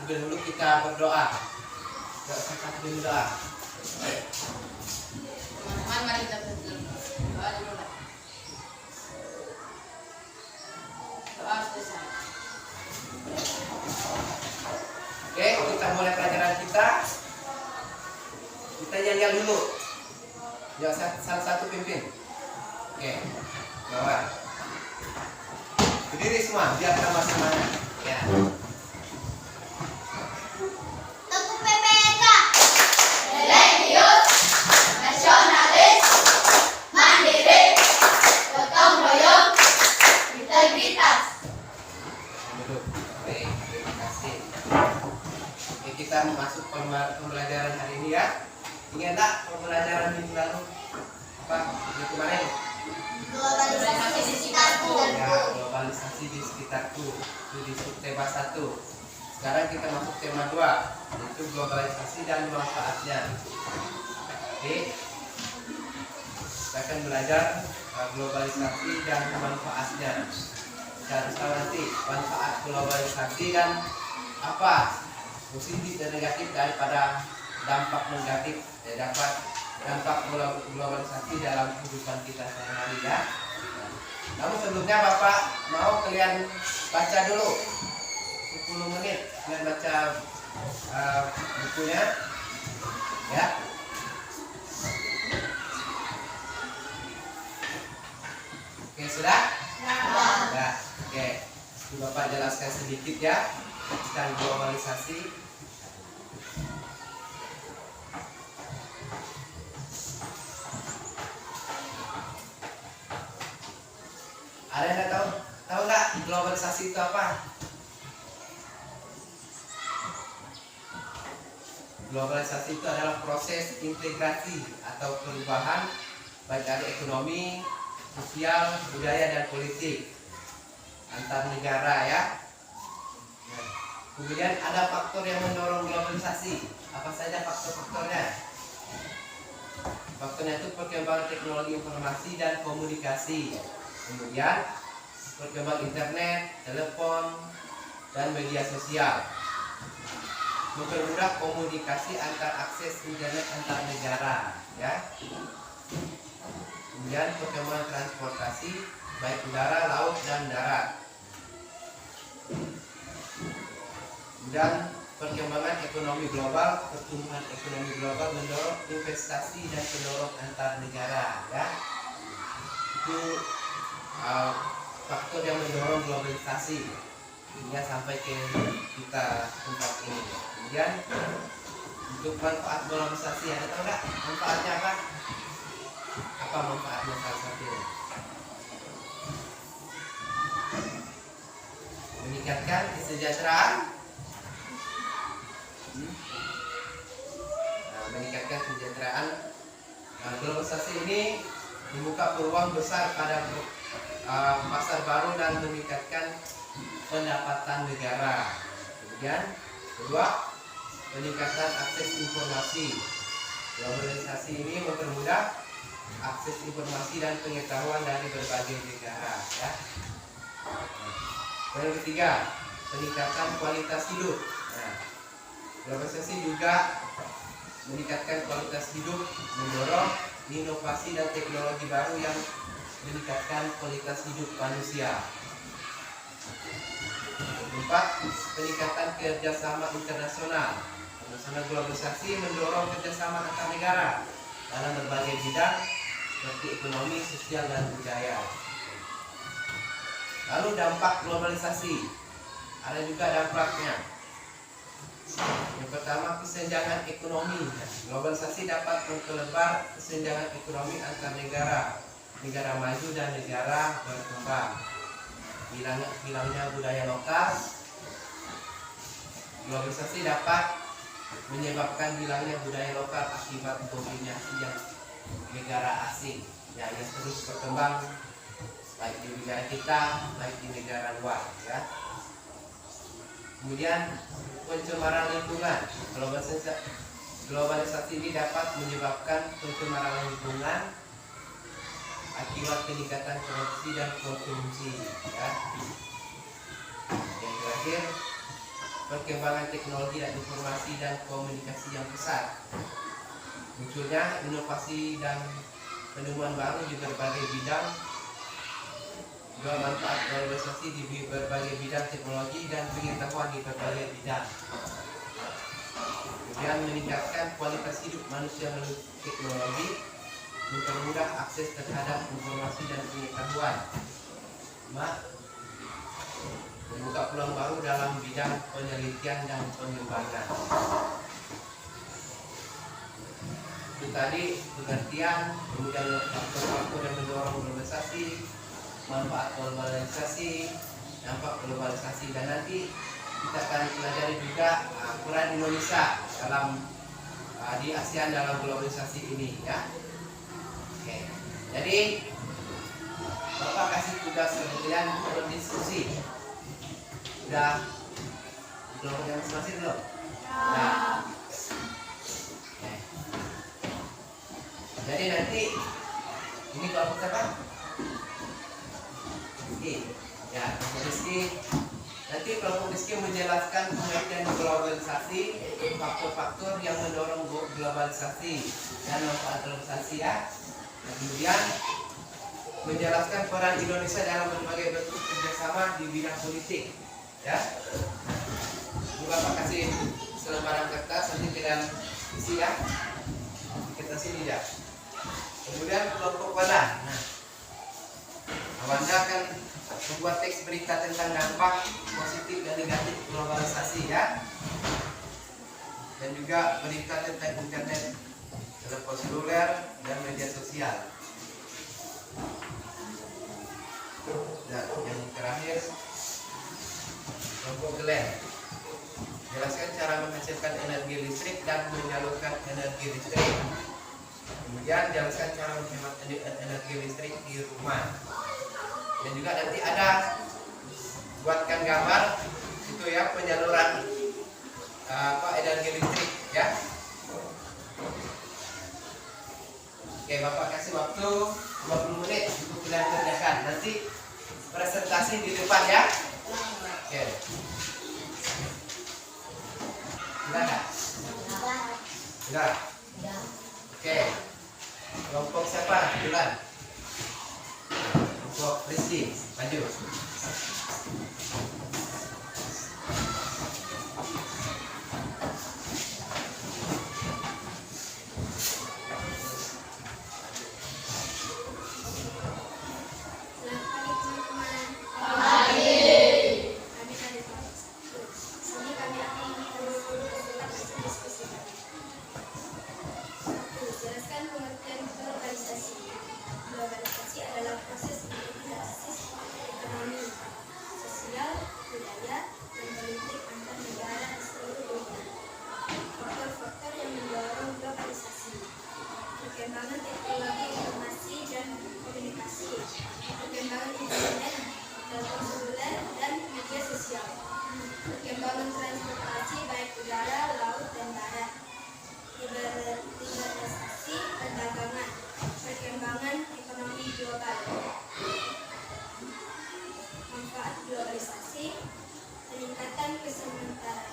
Sambil dulu kita berdoa. Berdoa. Teman-teman, mari kita berdoa dulu lah. Doa selesai. Oke, kita mulai pelajaran kita. Kita nyanyi dulu. Ya, satu-satu pimpin. Oke, bawah. Berdiri semua, biar sama-sama. Ya. Teguh PPK, religius, nasionalis, mandiri, gotong royong, integritas. Duduk. Baik, terima kasih. Oke, kita masuk pembelajaran hari ini ya. Ingat tak pembelajaran minggu lalu? Apa? Minggu kemarin? Globalisasi di sekitarku. Ya, globalisasi di sekitarku. Itu di tema 1. Sekarang kita masuk tema 2, yaitu globalisasi dan manfaatnya. Oke. Kita akan belajar globalisasi dan manfaatnya. Kita harus tahu nanti manfaat globalisasi dan apa positif dan negatif daripada dampak negatif dampak globalisasi dalam kehidupan kita sehari-hari ya. Namun sebelumnya Bapak mau kalian baca dulu 10 menit kalian baca bukunya ya. Oke, sudah? Ya. Oke. Bapak jelaskan sedikit ya tentang globalisasi. Ada yang tahu nggak globalisasi itu apa? Globalisasi itu adalah proses integrasi atau perubahan baik dari ekonomi, sosial, budaya dan politik antar negara ya. Kemudian ada faktor yang mendorong globalisasi. Apa saja faktor-faktornya? Faktornya itu perkembangan teknologi informasi dan komunikasi. Kemudian perkembangan internet, telepon, dan media sosial mempermudah komunikasi antar akses internet antar negara ya. Kemudian perkembangan transportasi baik udara, laut, dan darat. Dan perkembangan ekonomi global, pertumbuhan ekonomi global mendorong investasi dan pendorong antar negara ya. Itu faktor yang mendorong globalisasi hingga sampai ke kita tempat ini. Kemudian untuk manfaat globalisasi, ada tahu nggak manfaatnya apa? Apa manfaatnya salah satunya? Meningkatkan kesejahteraan. Meningkatkan kesejahteraan. Globalisasi ini membuka peluang besar pada pasar baru dan meningkatkan pendapatan negara. Kemudian kedua, peningkatan akses informasi. Globalisasi ini mempermudah akses informasi dan pengetahuan dari berbagai negara ya. Yang ketiga, peningkatan kualitas hidup. Nah, globalisasi juga meningkatkan kualitas hidup, mendorong inovasi dan teknologi baru yang meningkatkan kualitas hidup manusia. Keempat, peningkatan kerjasama internasional. Karena globalisasi mendorong kerjasama antar negara dalam berbagai bidang seperti ekonomi, sosial, dan budaya. Lalu dampak globalisasi, ada juga dampaknya. Yang pertama, kesenjangan ekonomi. Globalisasi dapat memperlebar kesenjangan ekonomi antar negara, negara maju dan negara berkembang. Hilangnya budaya lokal. Globalisasi dapat menyebabkan hilangnya budaya lokal akibat dominasi yang negara asing yang terus berkembang baik di negara kita, baik di negara luar ya. Kemudian pencemaran lingkungan. Globalisasi ini dapat menyebabkan pencemaran lingkungan akibat peningkatan produksi dan konsumsi ya. Yang terakhir, perkembangan teknologi dan informasi dan komunikasi yang pesat. Munculnya inovasi dan penemuan baru di berbagai bidang, juga manfaat globalisasi di berbagai bidang teknologi dan pengetahuan di berbagai bidang. Kemudian meningkatkan kualitas hidup manusia melalui teknologi, mempermudah akses terhadap informasi dan pengetahuan. Membuka peluang baru dalam bidang penelitian dan pengembangan. Itu tadi pengertian, kemudian faktor-faktor yang mendorong globalisasi, manfaat globalisasi, dampak globalisasi, dan nanti kita akan pelajari juga peran Indonesia dalam di ASEAN dalam globalisasi ini, ya. Oke, jadi Bapak kasih tugas kalian berdiskusi. Udah kelompoknya masing-masing belum? Nah. Oke. Jadi nanti ini kelompok siapa? Rizky. Ya, kelompok Rizky. Nanti kelompok Rizky menjelaskan pengertian globalisasi, faktor-faktor yang mendorong globalisasi dan manfaat globalisasi, ya. Dan kemudian menjelaskan peran Indonesia dalam berbagai bentuk kerjasama di bidang politik, ya. Juga Pak kasih selembaran kertas, nanti kalian isi, ya. Kita sini, ya. Kemudian kelompok Wanda. Nah, Wanda akan membuat teks berita tentang dampak positif dan negatif globalisasi, ya. Dan juga berita tentang internet, telepon seluler, dan media sosial. Dan yang terakhir kelompok Glenn, jelaskan cara menghasilkan energi listrik dan menyalurkan energi listrik. Kemudian jelaskan cara menghemat energi listrik di rumah. Dan juga nanti ada buatkan gambar itu, ya, penyaluran energi listrik, ya. Oke, Bapak kasih waktu 20 menit untuk kalian kerjakan. Nanti presentasi di depan, ya. Oke. Sudah enggak? Sudah. Oke. Kelompok siapa? Bulan. Kelompok Rizky, maju. Globalisasi adalah proses integrasi ekonomi, sosial, budaya, dan politik antar negara di seluruh dunia. Faktor-faktor yang mendorong globalisasi: perkembangan teknologi informasi dan komunikasi, perkembangan internet, telepon seluler, dan media sosial, perkembangan transportasi baik udara, laut, dan darat, liberalisasi perdagangan, perkembangan ekonomi global. Manfaat globalisasi: peningkatan kesetaraan,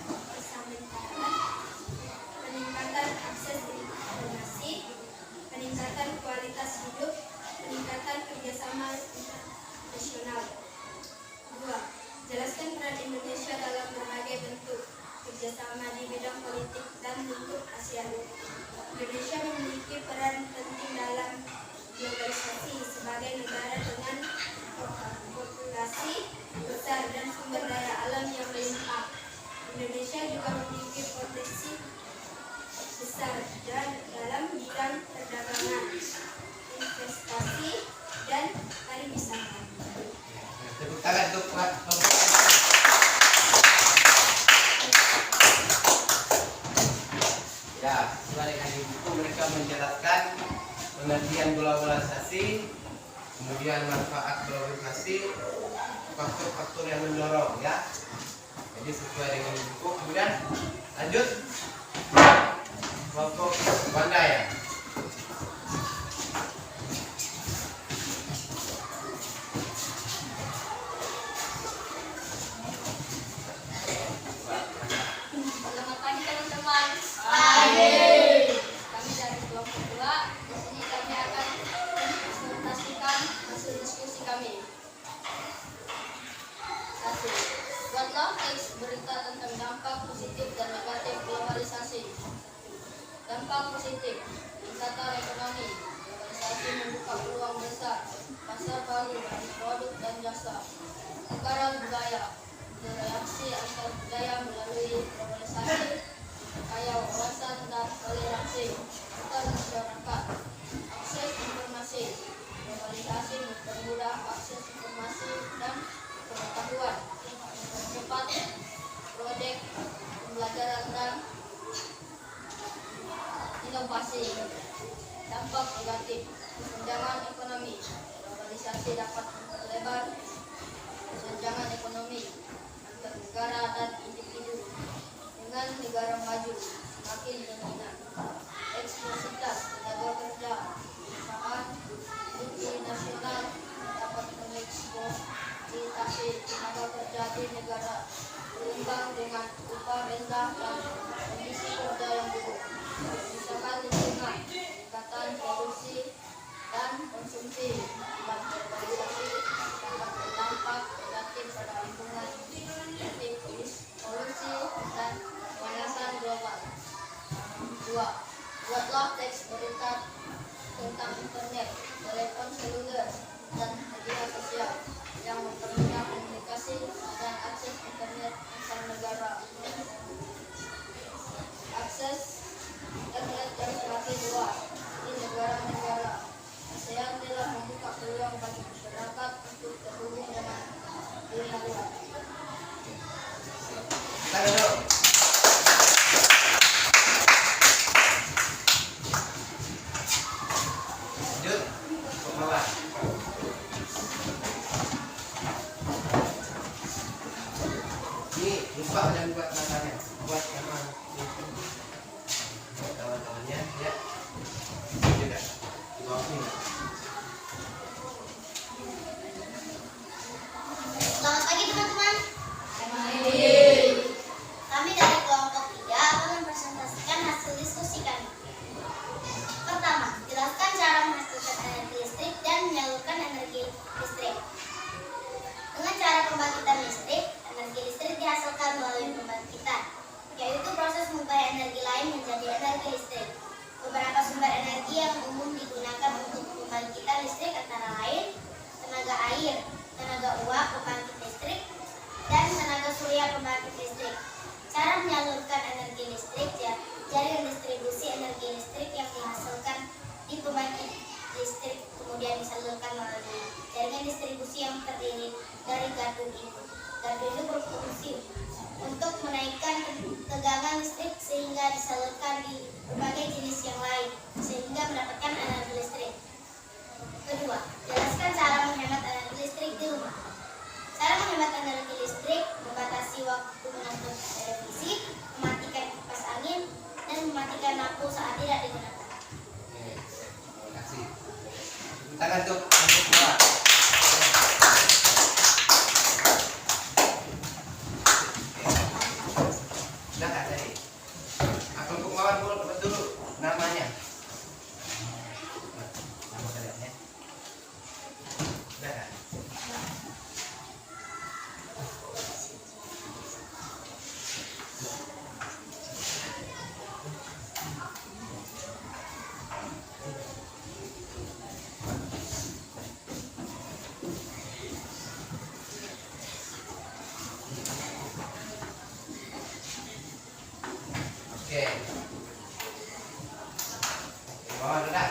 peningkatan akses informasi, peningkatan kualitas hidup, peningkatan kerjasama internasional. 2. Jelaskan peran Indonesia dalam berbagai bentuk kerjasama di bidang politik dan lingkup ASEAN. Indonesia memiliki peran penting dalam globalisasi sebagai negara dengan populasi besar dan sumber daya alam yang melimpah. Indonesia juga memiliki potensi besar dalam bidang perdagangan, investasi, dan pariwisata. Tepuk tangan untuk Pak. Ya, sesuai dengan buku mereka menjelaskan pengertian globalisasi, kemudian manfaat globalisasi, faktor-faktor yang mendorong, ya. Jadi sesuai dengan buku. Kemudian lanjut kelompok Wanda, ya. Dampak positif dan negatif globalisasi. Dampak positif, peningkatan ekonomi. Globalisasi membuka peluang besar, pasar baru bagi produk dan jasa. Pertukaran budaya, interaksi antar budaya melalui globalisasi, kaya wawasan dan toleransi antar masyarakat. Akses informasi, globalisasi mempermudah akses informasi dan pengetahuan, mempercepat proyek pembelajaran dan inovasi. Dampak negatif, kesenjangan ekonomi. Globalisasi dapat memperlebar kesenjangan ekonomi antar negara dan individu dengan negara maju semakin dominan. Eksklusivitas tenaga kerja, perusahaan multinasional dapat mengeksploitasi tenaga kerja di negara berkembang dengan upah rendah dan kondisi kerja yang buruk. Misalkan lingkungan, peningkatan produksi dan konsumsi dan globalisasi dapat berdampak negatif pada lingkungan seperti polusi dan pemanasan global. 2. Buatlah teks berita tentang internet, telepon seluler, dan media sosial yang mempermudah komunikasi dan akses internet antar negara. Akses internet yang semakin luas di negara-negara ASEAN telah membuka peluang bagi masyarakat untuk terhubung dengan dunia luar. Kita duduk. Lanjut, pemawan. Ini lupa jangan buat matanya, buat sama teman-temannya ya. Juga di bawah sini. Selamat pagi teman-teman. Kami dari kelompok 3 akan mempresentasikan hasil diskusi kami. Pertama, jelaskan cara menghasilkan energi listrik dan menyalurkan energi listrik. Dengan cara pembangkitan listrik, energi listrik dihasilkan melalui pembangkitan, yaitu proses mengubah energi lain menjadi energi listrik. Beberapa sumber energi yang umum digunakan untuk pembangkitan listrik antara lain tenaga air, tenaga uap pembangkit listrik, dan tenaga surya pembangkit listrik. Cara menyalurkan energi listrik, jaringan distribusi energi listrik yang dihasilkan di pembangkit listrik kemudian disalurkan melalui jaringan distribusi yang terdiri dari gardu input. Gardu itu berfungsi untuk menaikkan tegangan listrik sehingga disalurkan di berbagai jenis yang lain sehingga mendapatkan energi listrik. Kedua, jelaskan cara menghemat energi listrik di rumah. Cara menghemat energi listrik membatasi waktu menonton televisi, mematikan kipas angin, dan mematikan lampu saat tidak digunakan. Oke, terima kasih. Tangan untuk bawah. Sudah Kak tadi. Aku untuk mawar dulu namanya. Nama kalian ya. Sudah Kak. Oke. Bawah sudah.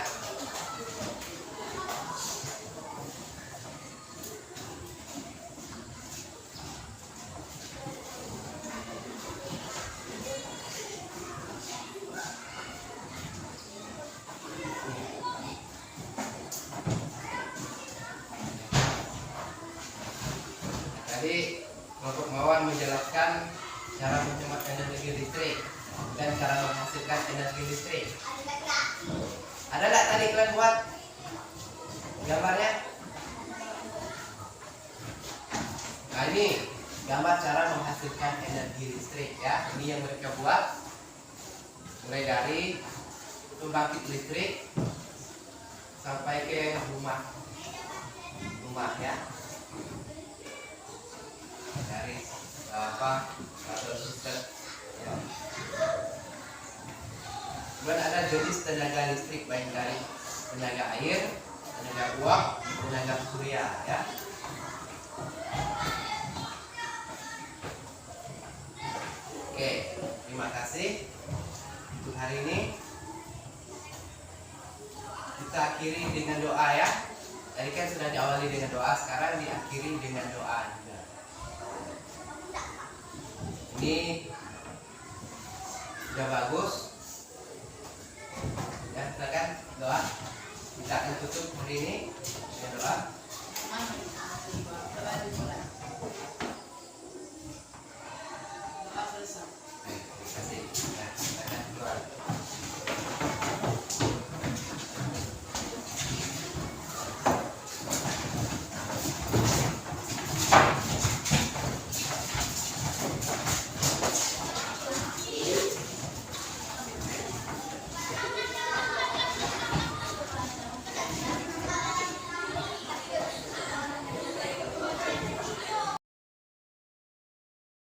Tadi kelompok Mawar menjelaskan cara menghemat energi listrik dan cara menghasilkan energi listrik. Ada nggak tadi kalian buat gambarnya? Nah ini gambar cara menghasilkan energi listrik ya. Ini yang mereka buat mulai dari pembangkit listrik sampai ke rumah ya. Dari atau sistem. Ya. Kemudian ada jenis tenaga listrik baik dari tenaga air, tenaga uap, tenaga surya ya. Oke, terima kasih untuk hari ini. Kita akhiri dengan doa ya. Tadi kan sudah diawali dengan doa, sekarang diakhiri dengan doa juga. Ini sudah bagus. Ya, silakan doa. Kita akan tutup hari ini dengan doa.